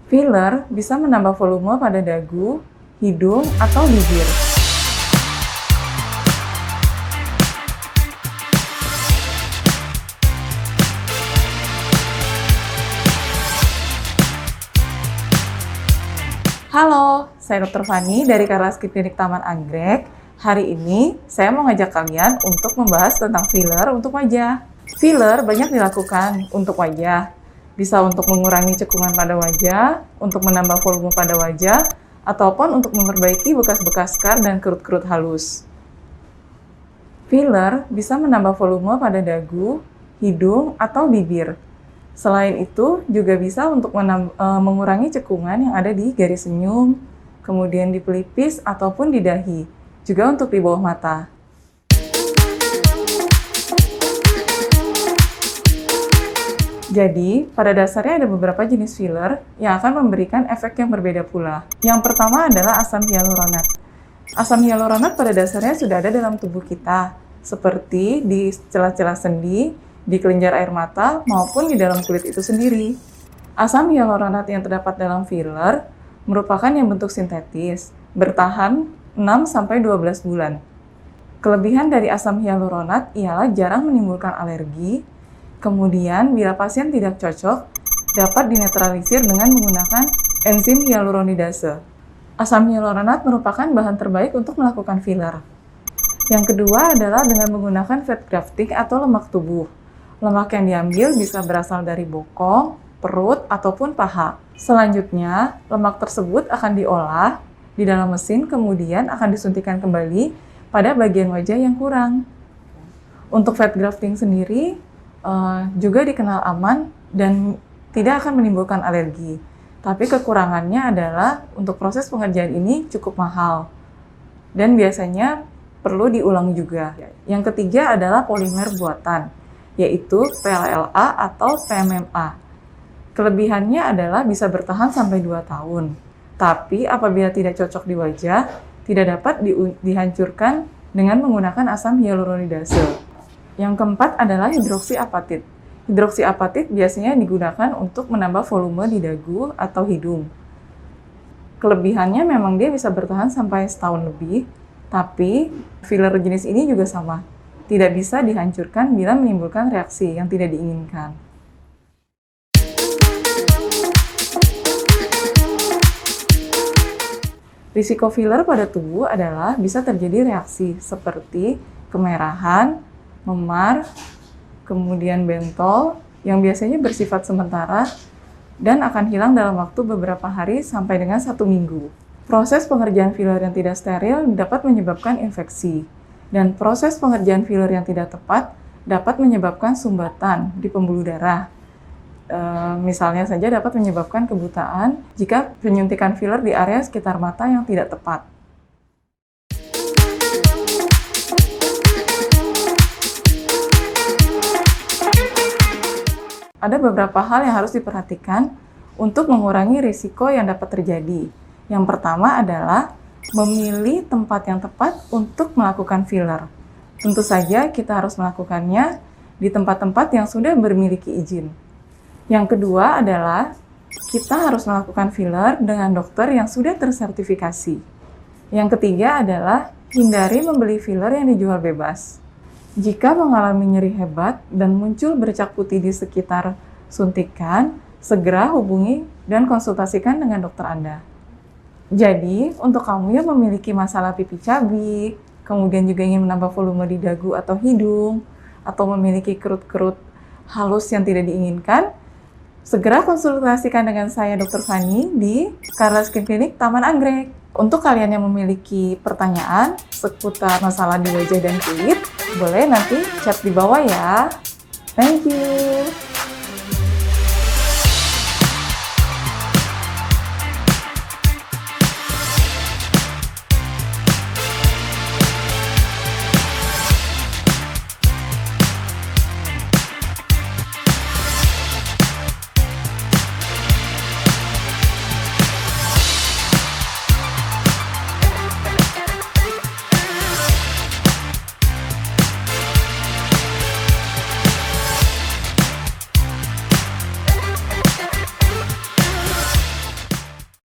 Filler bisa menambah volume pada dagu, hidung, atau bibir. Halo, saya Dr. Fani dari Karlaski Klinik Taman Anggrek. Hari ini saya mau ngajak kalian untuk membahas tentang filler untuk wajah. Filler banyak dilakukan untuk wajah. Bisa untuk mengurangi cekungan pada wajah, untuk menambah volume pada wajah, ataupun untuk memperbaiki bekas-bekas skar dan kerut-kerut halus. Filler bisa menambah volume pada dagu, hidung, atau bibir. Selain itu, juga bisa untuk mengurangi cekungan yang ada di garis senyum, kemudian di pelipis ataupun di dahi, juga untuk di bawah mata. Jadi, pada dasarnya ada beberapa jenis filler yang akan memberikan efek yang berbeda pula. Yang pertama adalah asam hyaluronat. Asam hyaluronat pada dasarnya sudah ada dalam tubuh kita, seperti di celah-celah sendi, di kelenjar air mata, maupun di dalam kulit itu sendiri. Asam hyaluronat yang terdapat dalam filler merupakan yang bentuk sintetis, bertahan 6-12 bulan. Kelebihan dari asam hyaluronat ialah jarang menimbulkan alergi. Kemudian, bila pasien tidak cocok, dapat dinetralisir dengan menggunakan enzim hyaluronidase. Asam hyaluronat merupakan bahan terbaik untuk melakukan filler. Yang kedua adalah dengan menggunakan fat grafting atau lemak tubuh. Lemak yang diambil bisa berasal dari bokong, perut, ataupun paha. Selanjutnya, lemak tersebut akan diolah di dalam mesin, kemudian akan disuntikan kembali pada bagian wajah yang kurang. Untuk fat grafting sendiri, juga dikenal aman dan tidak akan menimbulkan alergi. Tapi kekurangannya adalah untuk proses pengerjaan ini cukup mahal dan biasanya perlu diulang juga. Yang ketiga adalah polimer buatan, yaitu PLLA atau PMMA. Kelebihannya adalah bisa bertahan sampai 2 tahun. Tapi apabila tidak cocok di wajah, tidak dapat dihancurkan dengan menggunakan asam hyaluronidase. Yang keempat adalah hidroksiapatit. Hidroksiapatit biasanya digunakan untuk menambah volume di dagu atau hidung. Kelebihannya memang dia bisa bertahan sampai setahun lebih, tapi filler jenis ini juga sama. Tidak bisa dihancurkan bila menimbulkan reaksi yang tidak diinginkan. Risiko filler pada tubuh adalah bisa terjadi reaksi seperti kemerahan, memar, kemudian bentol, yang biasanya bersifat sementara dan akan hilang dalam waktu beberapa hari sampai dengan 1 minggu. Proses pengerjaan filler yang tidak steril dapat menyebabkan infeksi, dan proses pengerjaan filler yang tidak tepat dapat menyebabkan sumbatan di pembuluh darah. Misalnya saja dapat menyebabkan kebutaan jika penyuntikan filler di area sekitar mata yang tidak tepat. Ada beberapa hal yang harus diperhatikan untuk mengurangi risiko yang dapat terjadi. Yang pertama adalah memilih tempat yang tepat untuk melakukan filler. Tentu saja kita harus melakukannya di tempat-tempat yang sudah memiliki izin. Yang kedua adalah kita harus melakukan filler dengan dokter yang sudah tersertifikasi. Yang ketiga adalah hindari membeli filler yang dijual bebas. Jika mengalami nyeri hebat dan muncul bercak putih di sekitar suntikan, segera hubungi dan konsultasikan dengan dokter Anda. Jadi, untuk kamu yang memiliki masalah pipi cabi, kemudian juga ingin menambah volume di dagu atau hidung, atau memiliki kerut-kerut halus yang tidak diinginkan, segera konsultasikan dengan saya Dr. Fani di Karlaski Klinik Taman Anggrek. Untuk kalian yang memiliki pertanyaan seputar masalah di wajah dan kulit, boleh nanti chat di bawah ya. Thank you.